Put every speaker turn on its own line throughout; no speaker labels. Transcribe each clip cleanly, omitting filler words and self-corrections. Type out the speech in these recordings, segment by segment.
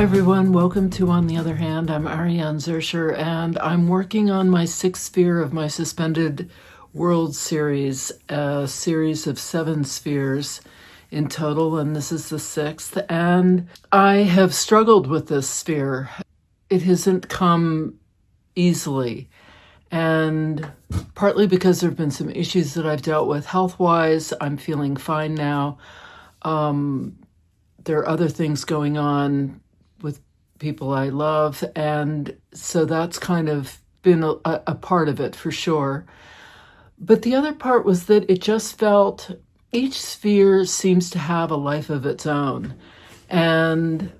Hi everyone, welcome to On the Other Hand. I'm Ariane Zurcher, and I'm working on my sixth sphere of my Suspended World series, a series of 7 spheres in total, and this is the 6th. And I have struggled with this sphere. It hasn't come easily, and partly because there have been some issues that I've dealt with health-wise. I'm feeling fine now. There are other things going on with people I love, and so that's kind of been a part of it for sure. But the other part was that it just felt each sphere seems to have a life of its own. And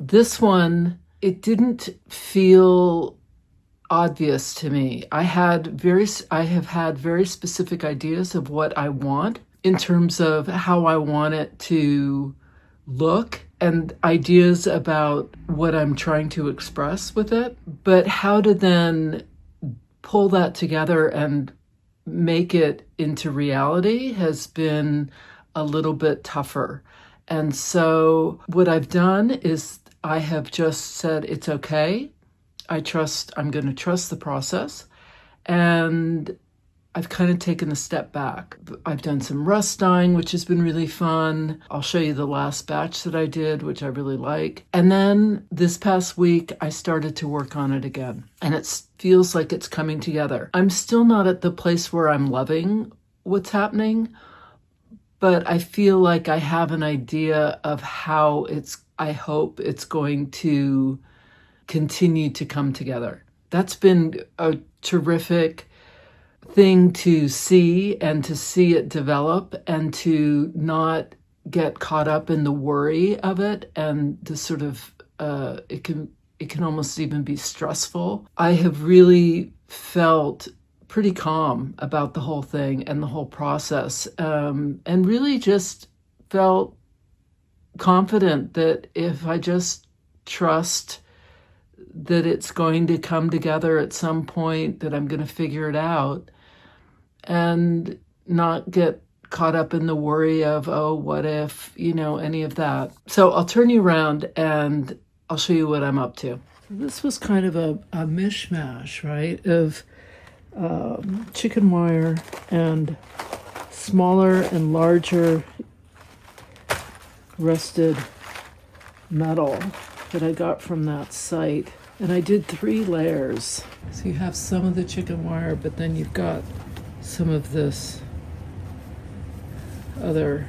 this one, it didn't feel obvious to me. I have had very specific ideas of what I want in terms of how I want it to look, and ideas about what I'm trying to express with it. But how to then pull that together and make it into reality has been a little bit tougher. And so what I've done is I have just said, it's okay. I'm going to trust the process. And I've kind of taken a step back. I've done some rust dyeing, which has been really fun. I'll show you the last batch that I did, which I really like. And then this past week, I started to work on it again. And it feels like it's coming together. I'm still not at the place where I'm loving what's happening, but I feel like I have an idea of how I hope it's going to continue to come together. That's been a terrific thing to see, and to see it develop, and to not get caught up in the worry of it, and the sort of it can almost even be stressful. I have really felt pretty calm about the whole thing and the whole process, and really just felt confident that if I just trust that it's going to come together at some point, that I'm going to figure it out and not get caught up in the worry of, oh, what if, any of that. So I'll turn you around and I'll show you what I'm up to. This was kind of a mishmash, right, of chicken wire and smaller and larger rusted metal that I got from that site. And I did 3 layers. So you have some of the chicken wire, but then you've got some of this other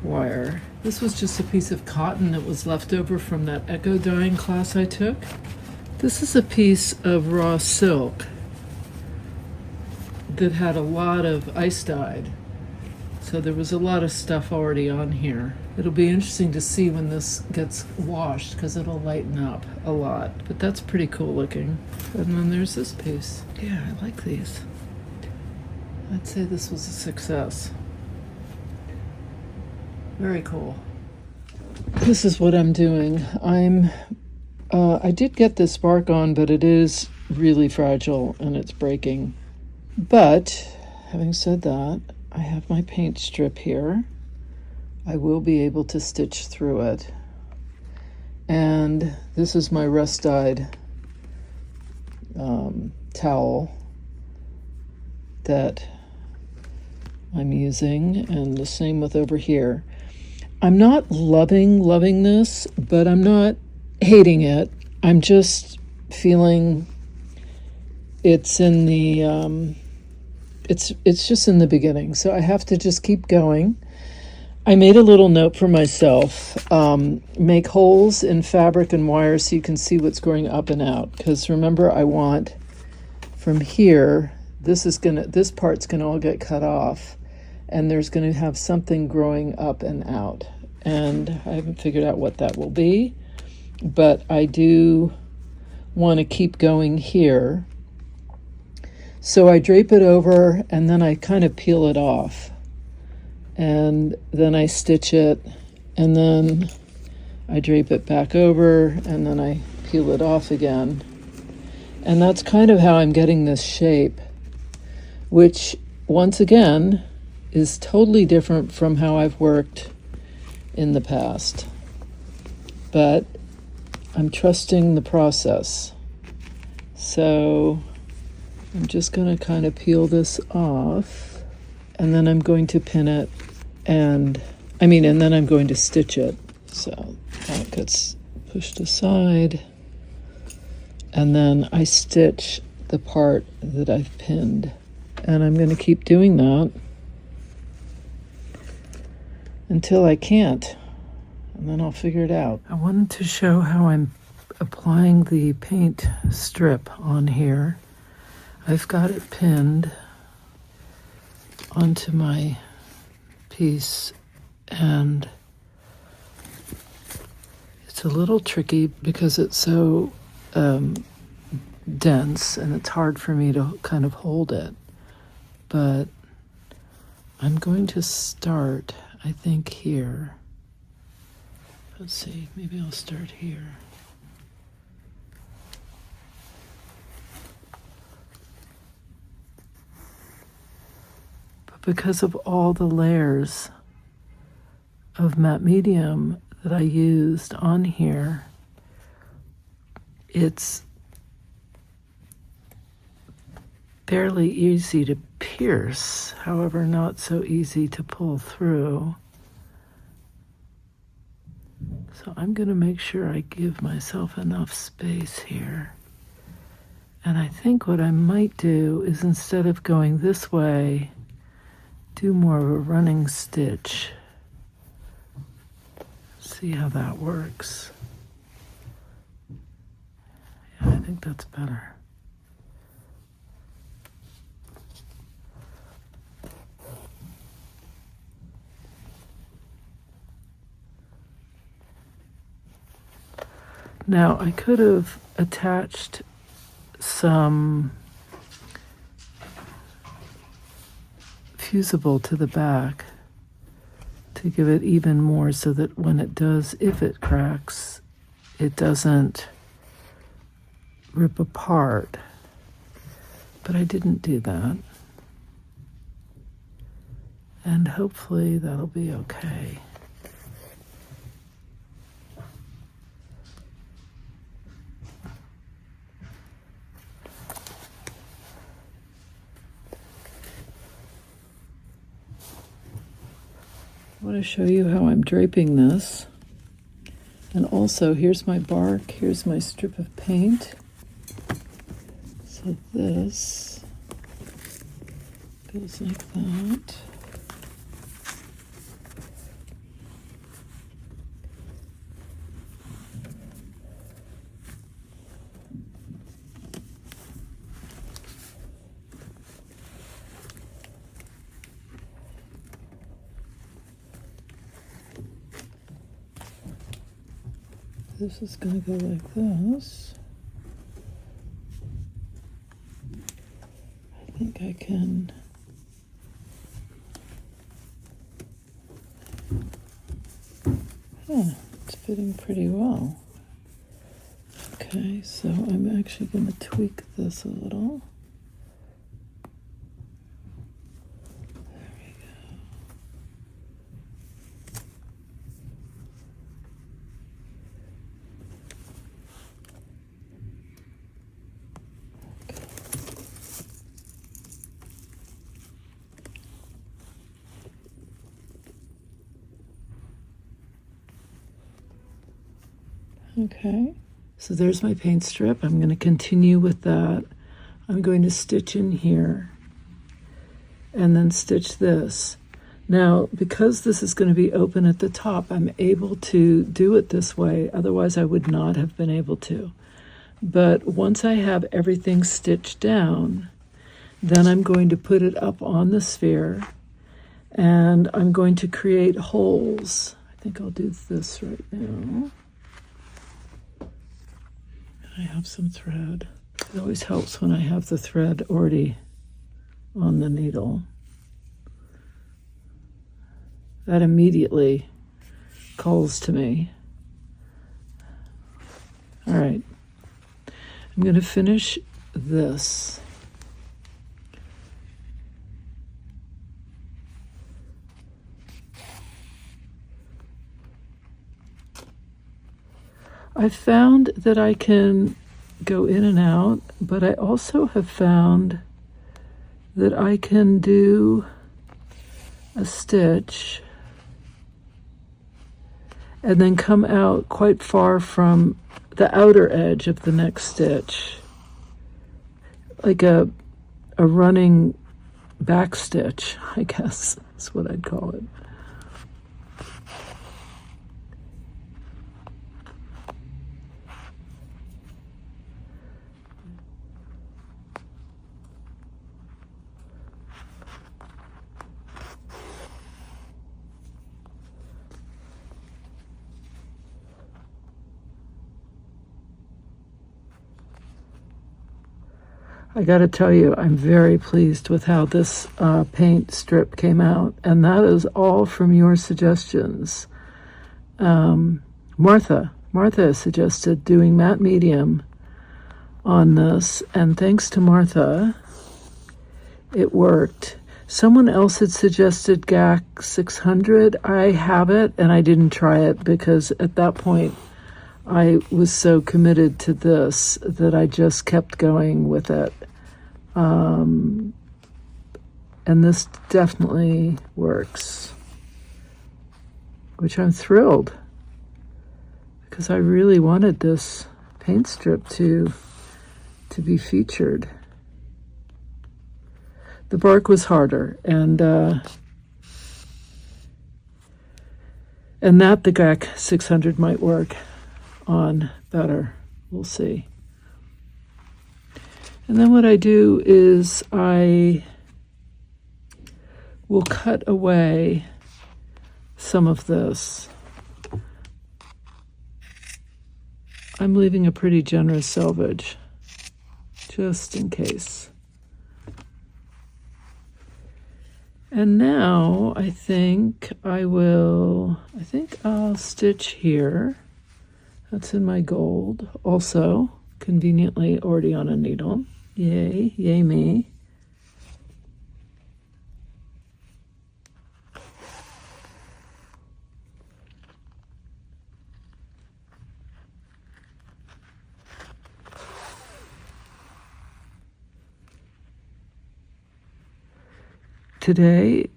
wire. This was just a piece of cotton that was left over from that echo dyeing class I took. This is a piece of raw silk that had a lot of ice dyed. So there was a lot of stuff already on here. It'll be interesting to see when this gets washed, because it'll lighten up a lot. But that's pretty cool looking. And then there's this piece. Yeah, I like these. I'd say this was a success. Very cool. This is what I'm doing. I did get this bark on, but it is really fragile and it's breaking. But having said that, I have my paint strip here. I will be able to stitch through it. And this is my rust-dyed towel that I'm using, and the same with over here. I'm not loving this, but I'm not hating it. I'm just feeling it's in the it's just in the beginning, so I have to just keep going. I made a little note for myself. Make holes in fabric and wire so you can see what's growing up and out. Because remember, I want from here, this part's gonna all get cut off, and there's gonna have something growing up and out. And I haven't figured out what that will be, but I do want to keep going here. So I drape it over, and then I kind of peel it off. And then I stitch it, and then I drape it back over, and then I peel it off again. And that's kind of how I'm getting this shape, which, once again, is totally different from how I've worked in the past. But I'm trusting the process. So I'm just going to kind of peel this off, and then I'm going to pin it, and then I'm going to stitch it. So that gets pushed aside, and then I stitch the part that I've pinned. And I'm going to keep doing that until I can't, and then I'll figure it out. I wanted to show how I'm applying the paint strip on here. I've got it pinned onto my piece, and it's a little tricky because it's so dense and it's hard for me to kind of hold it. But I'm going to start, I think, here. Let's see, maybe I'll start here. But because of all the layers of matte medium that I used on here, it's barely easy to pierce, however not so easy to pull through. So I'm going to make sure I give myself enough space here. And I think what I might do is, instead of going this way, do more of a running stitch. See how that works. Yeah, I think that's better. Now, I could have attached some fusible to the back to give it even more, so that when it does, if it cracks, it doesn't rip apart. But I didn't do that. And hopefully that'll be okay. I want to show you how I'm draping this. And also, here's my bark, here's my strip of paint. So this goes like that. This is going to go like this. I think I can. It's fitting pretty well. Okay, so I'm actually going to tweak this a little. There we go. Okay, so there's my paint strip. I'm going to continue with that. I'm going to stitch in here and then stitch this. Now, because this is going to be open at the top, I'm able to do it this way. Otherwise, I would not have been able to. But once I have everything stitched down, then I'm going to put it up on the sphere, and I'm going to create holes. I think I'll do this right now. I have some thread. It always helps when I have the thread already on the needle. That immediately calls to me. All right. I'm going to finish this. I found that I can go in and out, but I also have found that I can do a stitch and then come out quite far from the outer edge of the next stitch, like a running back stitch, I guess is what I'd call it. I got to tell you, I'm very pleased with how this paint strip came out, and that is all from your suggestions. Martha suggested doing matte medium on this, and thanks to Martha, it worked. Someone else had suggested GAC 600. I have it, and I didn't try it because at that point I was so committed to this that I just kept going with it. And this definitely works, which I'm thrilled because I really wanted this paint strip to be featured. The bark was harder, and that the GAC 600 might work on better. We'll see. And then what I do is I will cut away some of this. I'm leaving a pretty generous selvage, just in case. And now I think I'll stitch here. That's in my gold. Also, conveniently already on a needle. Yay me. Today,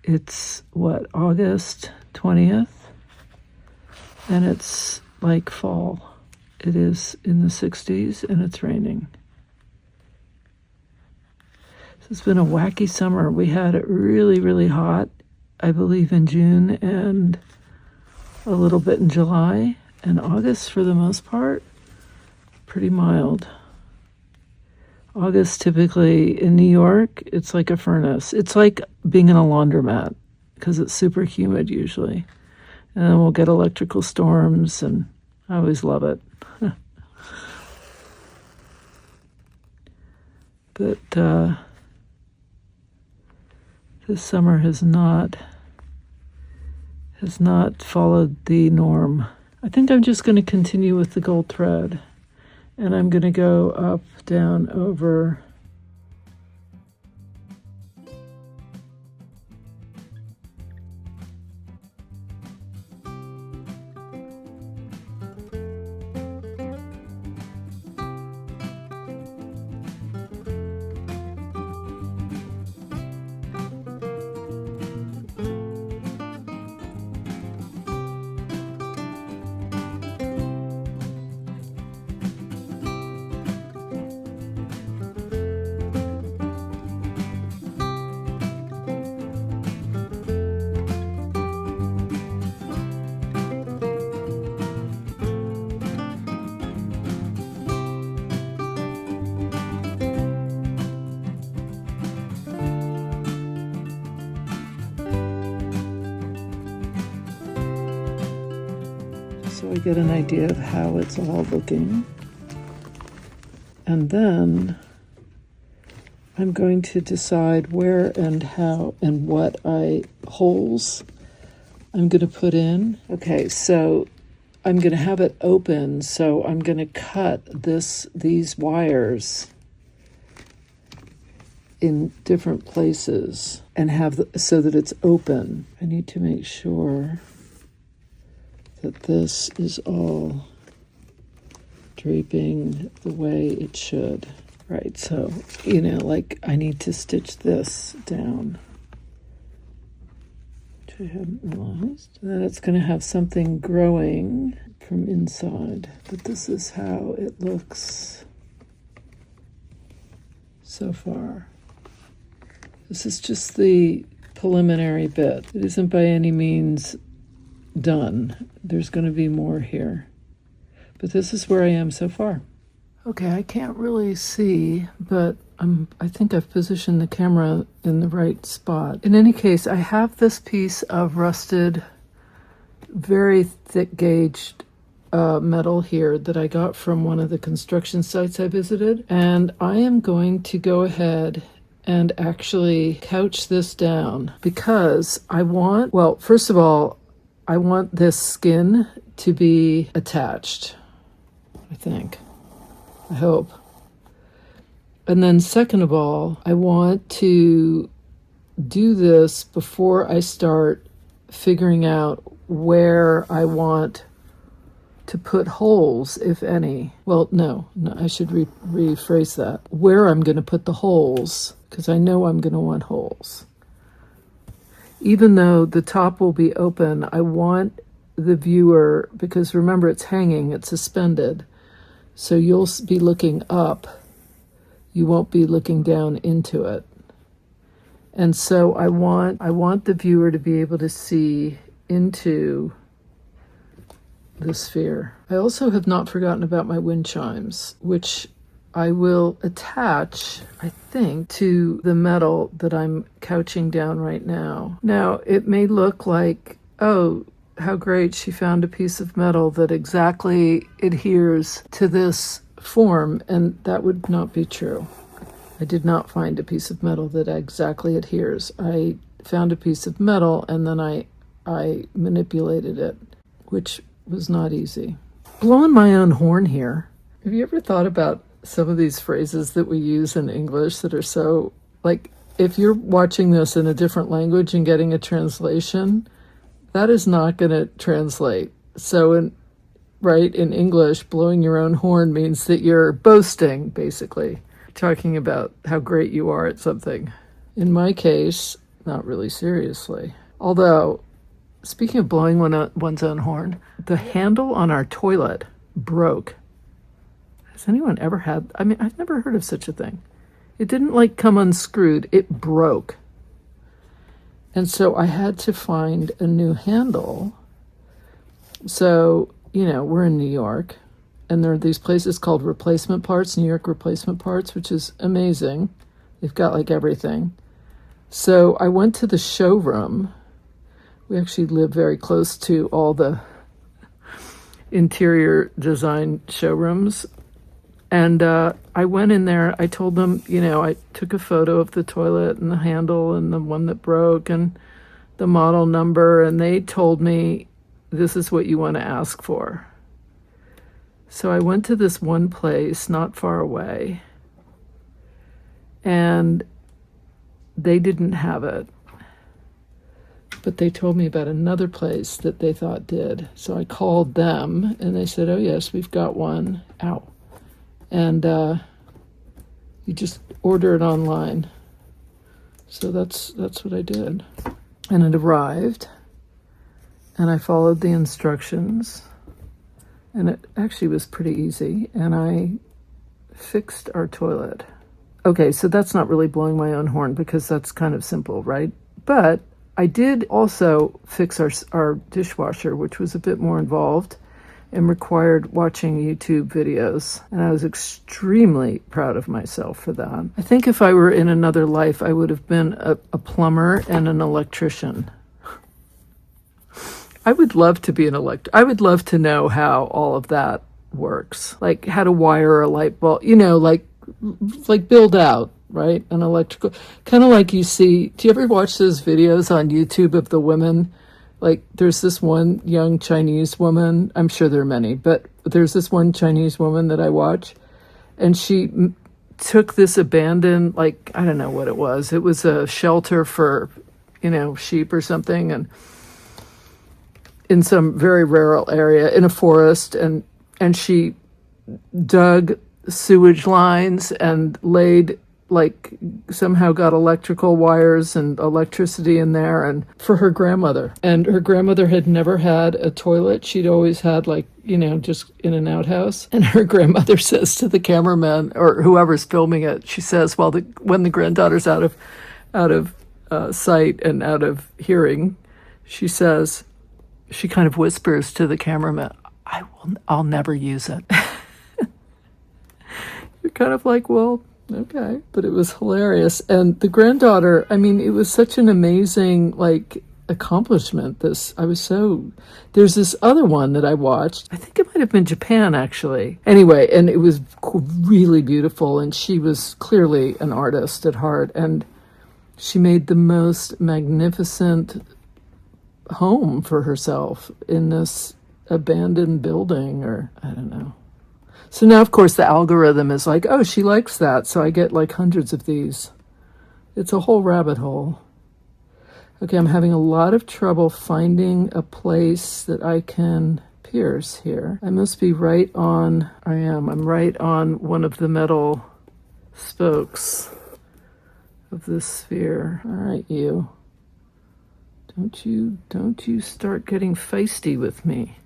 it's August 20th, and it's like fall. It is in the 60s, and it's raining. So it's been a wacky summer. We had it really, really hot, I believe, in June and a little bit in July, and August, for the most part, pretty mild. August, typically in New York, it's like a furnace. It's like being in a laundromat because it's super humid usually. And then we'll get electrical storms, and I always love it. But this summer has not followed the norm. I think I'm just going to continue with the gold thread, and I'm going to go up, down, over. So I get an idea of how it's all looking. And then I'm going to decide where and how and what holes I'm going to put in. Okay, so I'm going to have it open, so I'm going to cut these wires in different places and so that it's open. I need to make sure that this is all draping the way it should. Right, so, you know, like I need to stitch this down, which I hadn't realized. And then it's going to have something growing from inside. But this is how it looks so far. This is just the preliminary bit. It isn't by any means done. There's going to be more here. But this is where I am so far. Okay, I can't really see, but I think I've positioned the camera in the right spot. In any case, I have this piece of rusted, very thick gauged metal here that I got from one of the construction sites I visited. And I am going to go ahead and actually couch this down because I want, well, first of all, I want this skin to be attached, I think. I hope. And then second of all, I want to do this before I start figuring out where I want to put holes, if any. Well, no, I should rephrase that. Where I'm going to put the holes, because I know I'm going to want holes. Even though the top will be open, I want the viewer, because remember it's hanging, it's suspended. So you'll be looking up, you won't be looking down into it. And so I want the viewer to be able to see into the sphere. I also have not forgotten about my wind chimes, which I will attach, I think, to the metal that I'm couching down right now. Now, it may look like, oh, how great, she found a piece of metal that exactly adheres to this form, and that would not be true. I did not find a piece of metal that exactly adheres. I found a piece of metal and then I manipulated it, which was not easy. Blowing my own horn here. Have you ever thought about some of these phrases that we use in English that are so, like, if you're watching this in a different language and getting a translation, that is not going to translate. So in English, blowing your own horn means that you're boasting, basically, talking about how great you are at something. In my case, not really seriously. Although, speaking of blowing one's own horn, the handle on our toilet broke. Has anyone ever had, I mean, I've never heard of such a thing. It didn't like come unscrewed, it broke. And so I had to find a new handle. So, you know, we're in New York, and there are these places called replacement parts, New York replacement parts, which is amazing. They've got like everything. So I went to the showroom. We actually live very close to all the interior design showrooms. And I went in there, I told them, you know, I took a photo of the toilet and the handle and the one that broke and the model number, and they told me, this is what you want to ask for. So I went to this one place not far away, and they didn't have it. But they told me about another place that they thought did. So I called them, and they said, oh yes, we've got one. Ow. And you just order it online. So that's what I did. And it arrived, and I followed the instructions, and it actually was pretty easy, and I fixed our toilet. Okay, so that's not really blowing my own horn because that's kind of simple, right? But I did also fix our dishwasher, which was a bit more involved and required watching YouTube videos. And I was extremely proud of myself for that. I think if I were in another life, I would have been a plumber and an electrician. I would love to be I would love to know how all of that works. Like how to wire a light bulb, you know, like build out, right? An electrical, kind of like you see, do you ever watch those videos on YouTube of the women? Like there's this one young Chinese woman, I'm sure there are many, but there's this one Chinese woman that I watch, and she took this abandoned, like, I don't know what it was. It was a shelter for, you know, sheep or something, and in some very rural area in a forest, and she dug sewage lines and laid, like, somehow got electrical wires and electricity in there, and for her grandmother. And her grandmother had never had a toilet. She'd always had, like, just in an outhouse. And her grandmother says to the cameraman or whoever's filming it, she says, well, when the granddaughter's out of sight and out of hearing, she says, she kind of whispers to the cameraman, I'll never use it. You're kind of like, well, okay. But it was hilarious. And the granddaughter, I mean, it was such an amazing, like, accomplishment. There's this other one that I watched. I think it might have been Japan, actually. Anyway, and it was really beautiful. And she was clearly an artist at heart. And she made the most magnificent home for herself in this abandoned building, or I don't know. So now, of course, the algorithm is like, oh, she likes that, so I get like hundreds of these. It's a whole rabbit hole. Okay, I'm having a lot of trouble finding a place that I can pierce here. I must be right on, I'm right on one of the metal spokes of this sphere. All right, you. Don't you start getting feisty with me.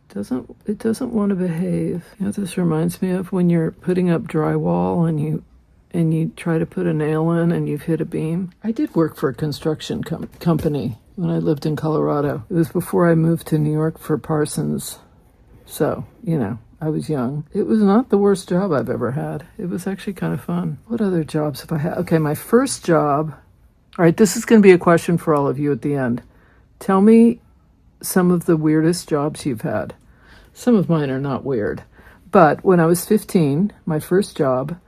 It doesn't want to behave. This reminds me of when you're putting up drywall and you try to put a nail in and you've hit a beam. I did work for a construction company when I lived in Colorado. It was before I moved to New York for Parsons. So, I was young. It was not the worst job I've ever had. It was actually kind of fun. What other jobs have I had? Okay, my first job. All right, this is going to be a question for all of you at the end. Tell me some of the weirdest jobs you've had. Some of mine are not weird. But when I was 15, my first job,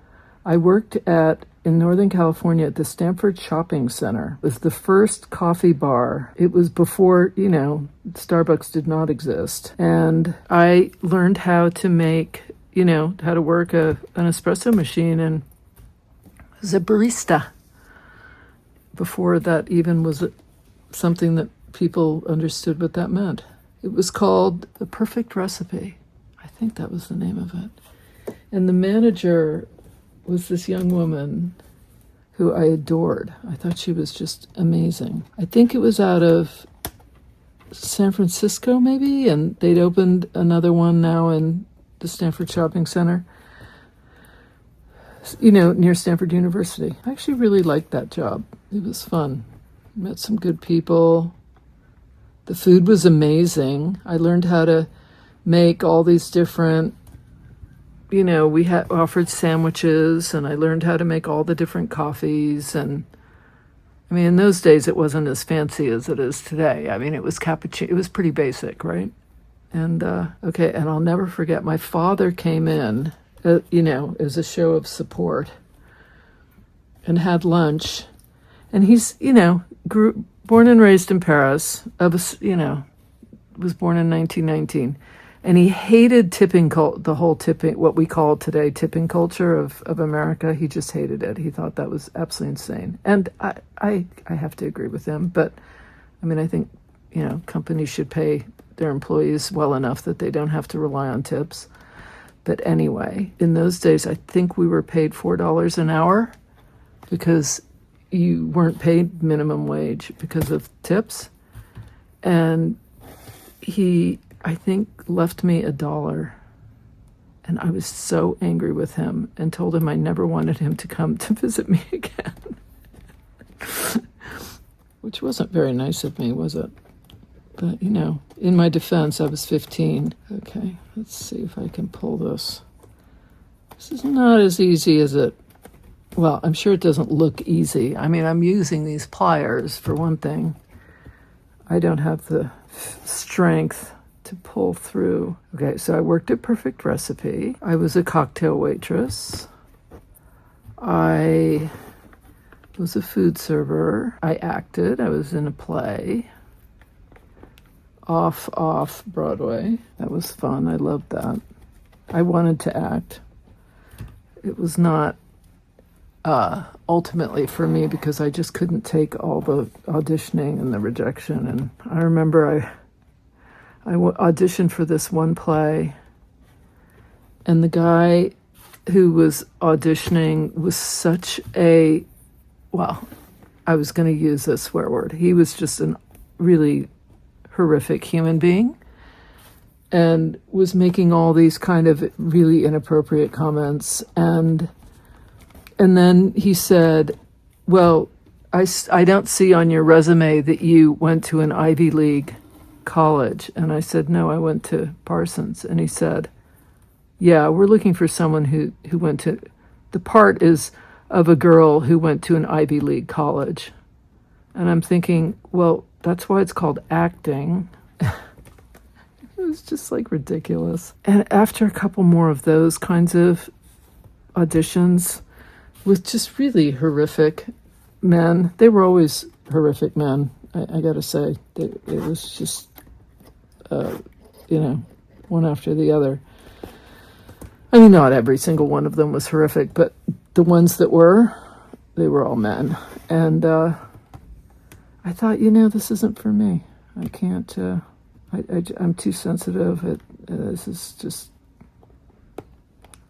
I worked in Northern California at the Stanford Shopping Center. It was the first coffee bar. It was before, Starbucks did not exist. And I learned how to make, how to work an espresso machine, and was a barista. Before that even was something that people understood what that meant. It was called The Perfect Recipe. I think that was the name of it. And the manager was this young woman who I adored. I thought she was just amazing. I think it was out of San Francisco, maybe, and they'd opened another one now in the Stanford Shopping Center, near Stanford University. I actually really liked that job. It was fun. Met some good people. The food was amazing. I learned how to make all these different, we had offered sandwiches, and I learned how to make all the different coffees. And I mean, in those days, it wasn't as fancy as it is today. I mean, it was cappuccino. It was pretty basic, right? And, okay, and I'll never forget, my father came in, as a show of support, and had lunch. And he's, born and raised in Paris, was born in 1919. And he hated the whole tipping, what we call today tipping culture of America. He just hated it. He thought that was absolutely insane. And I have to agree with him. But, I mean, I think, companies should pay their employees well enough that they don't have to rely on tips. But anyway, in those days, I think we were paid $4 an hour because you weren't paid minimum wage because of tips. And he, I think, left me $1. And I was so angry with him and told him I never wanted him to come to visit me again. Which wasn't very nice of me, was it? But, in my defense, I was 15. Okay, let's see if I can pull this. This is not as easy as it... Well, I'm sure it doesn't look easy. I mean, I'm using these pliers, for one thing. I don't have the strength to pull through. Okay, so I worked at Perfect Recipe. I was a cocktail waitress. I was a food server. I acted. I was in a play. Off Broadway. That was fun. I loved that. I wanted to act. It was not ultimately for me because I just couldn't take all the auditioning and the rejection. And I remember I auditioned for this one play, And the guy who was auditioning was such a, well, I was going to use a swear word. He was just a really horrific human being and was making all these kind of really inappropriate comments. And then he said, well, I don't see on your resume that you went to an Ivy League college. And I said, no, I went to Parsons. And he said, yeah, we're looking for someone who went to, the part is of a girl who went to an Ivy League college. And I'm thinking, well, that's why it's called acting. It was just like ridiculous. And after a couple more of those kinds of auditions with just really horrific men, they were always horrific men, I gotta say. It was just, one after the other. I mean, not every single one of them was horrific, but the ones that were, they were all men. And I thought, this isn't for me. I can't, I'm too sensitive. This is just,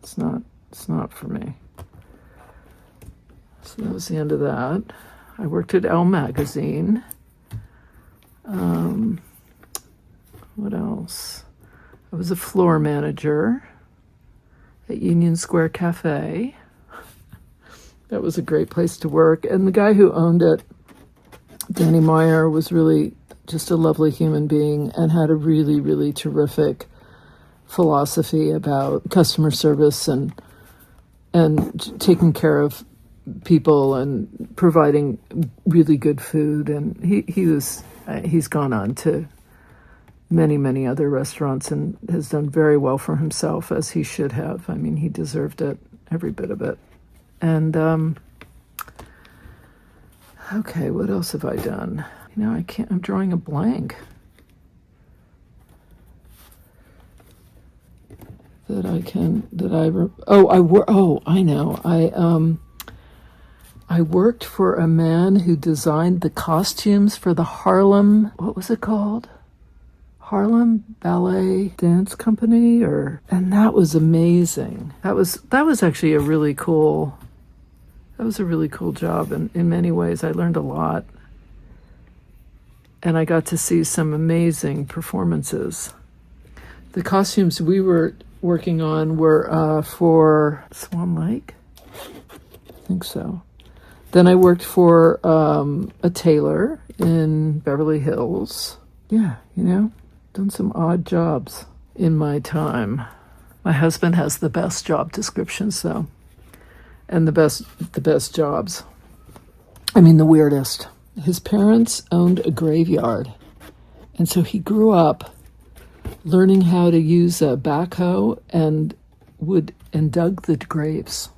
it's not for me. So that was the end of that. I worked at Elle Magazine. What else? I was a floor manager at Union Square Cafe. That was a great place to work. And the guy who owned it, Danny Meyer, was really just a lovely human being and had a really, really terrific philosophy about customer service and taking care of people and providing really good food. And he's gone on to many, many other restaurants and has done very well for himself, as he should have. I mean, he deserved it, every bit of it. And, okay, what else have I done? I'm drawing a blank. I know. I worked for a man who designed the costumes for the Harlem, what was it called? Harlem Ballet Dance Company, and that was amazing. That was actually a really cool job, and in many ways I learned a lot. And I got to see some amazing performances. The costumes we were working on were for Swan Lake? I think so. Then I worked for a tailor in Beverly Hills. Yeah, done some odd jobs in my time. My husband has the best job descriptions, though, and the best jobs. I mean, the weirdest. His parents owned a graveyard, and so he grew up learning how to use a backhoe and dug the graves.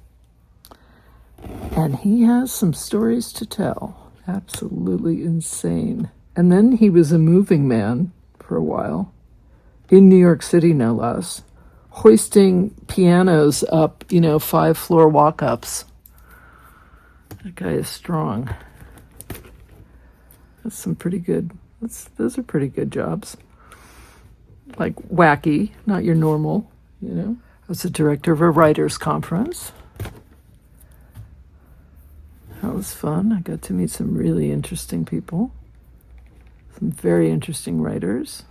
And he has some stories to tell. Absolutely insane. And then he was a moving man for a while, in New York City, no less, hoisting pianos up, 5-floor walk-ups. That guy is strong. That's some pretty good, those are pretty good jobs. Like wacky, not your normal, I was the director of a writers' conference. That was fun. I got to meet some really interesting people. Some very interesting writers,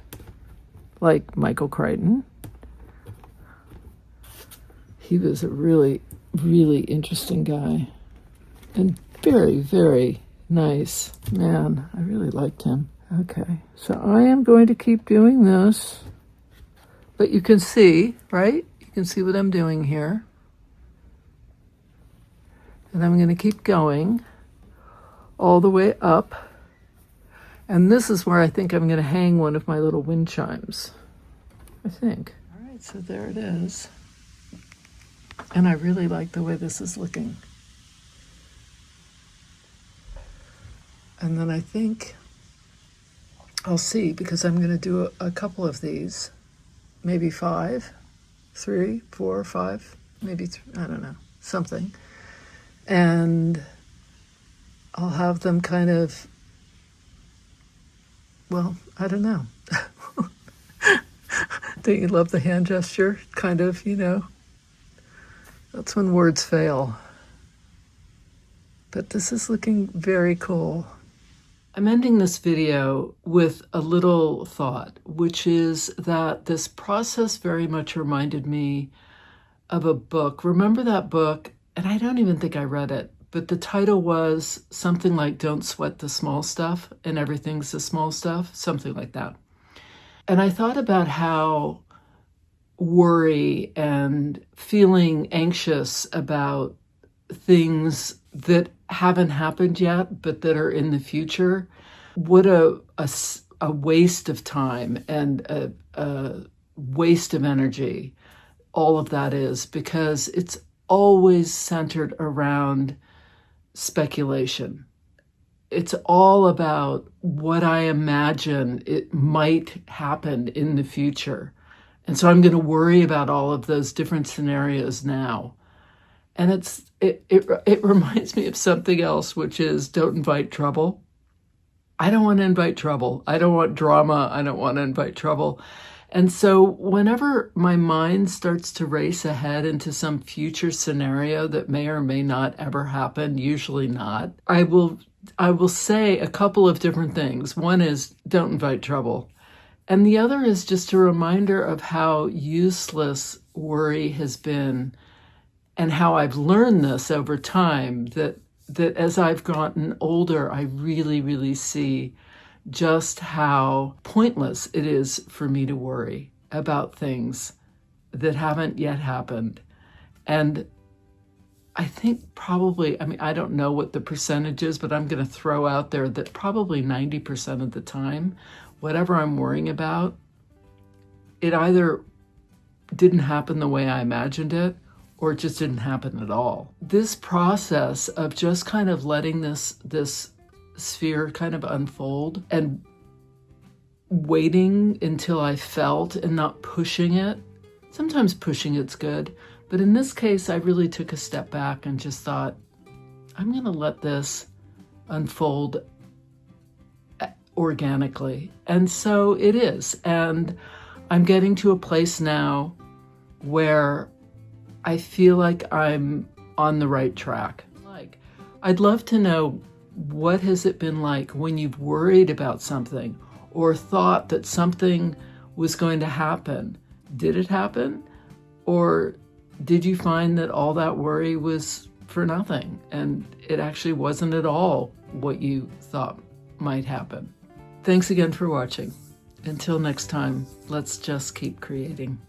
like Michael Crichton. He was a really, really interesting guy and very, very nice man. I really liked him. Okay, so I am going to keep doing this. But you can see, right? You can see what I'm doing here. And I'm going to keep going all the way up. And this is where I think I'm going to hang one of my little wind chimes. I think. All right, so there it is. And I really like the way this is looking. And then I think I'll see, because I'm going to do a couple of these. Maybe 5, 3, 4, 5, maybe I don't know, something. And I'll have them kind of, well, I don't know. Don't you love the hand gesture? Kind of, That's when words fail. But this is looking very cool. I'm ending this video with a little thought, which is that this process very much reminded me of a book. Remember that book? And I don't even think I read it, but the title was something like Don't Sweat the Small Stuff and Everything's the Small Stuff, something like that. And I thought about how worry and feeling anxious about things that haven't happened yet, but that are in the future, what a waste of time and a waste of energy all of that is, because it's always centered around speculation. It's all about what I imagine it might happen in the future. And so I'm going to worry about all of those different scenarios now. And it reminds me of something else, which is don't invite trouble. I don't want to invite trouble. I don't want drama. I don't want to invite trouble. And so whenever my mind starts to race ahead into some future scenario that may or may not ever happen, usually not, I will say a couple of different things. One is don't invite trouble. And the other is just a reminder of how useless worry has been, and how I've learned this over time, that as I've gotten older, I really, really see just how pointless it is for me to worry about things that haven't yet happened. And I think probably, I don't know what the percentage is, but I'm going to throw out there that probably 90% of the time, whatever I'm worrying about, it either didn't happen the way I imagined it, or it just didn't happen at all. This process of just kind of letting this sphere kind of unfold and waiting until I felt and not pushing it. Sometimes pushing it's good, but in this case, I really took a step back and just thought, I'm going to let this unfold organically. And so it is. And I'm getting to a place now where I feel like I'm on the right track. I'd love to know, what has it been like when you've worried about something or thought that something was going to happen? Did it happen? Or did you find that all that worry was for nothing and it actually wasn't at all what you thought might happen? Thanks again for watching. Until next time, let's just keep creating.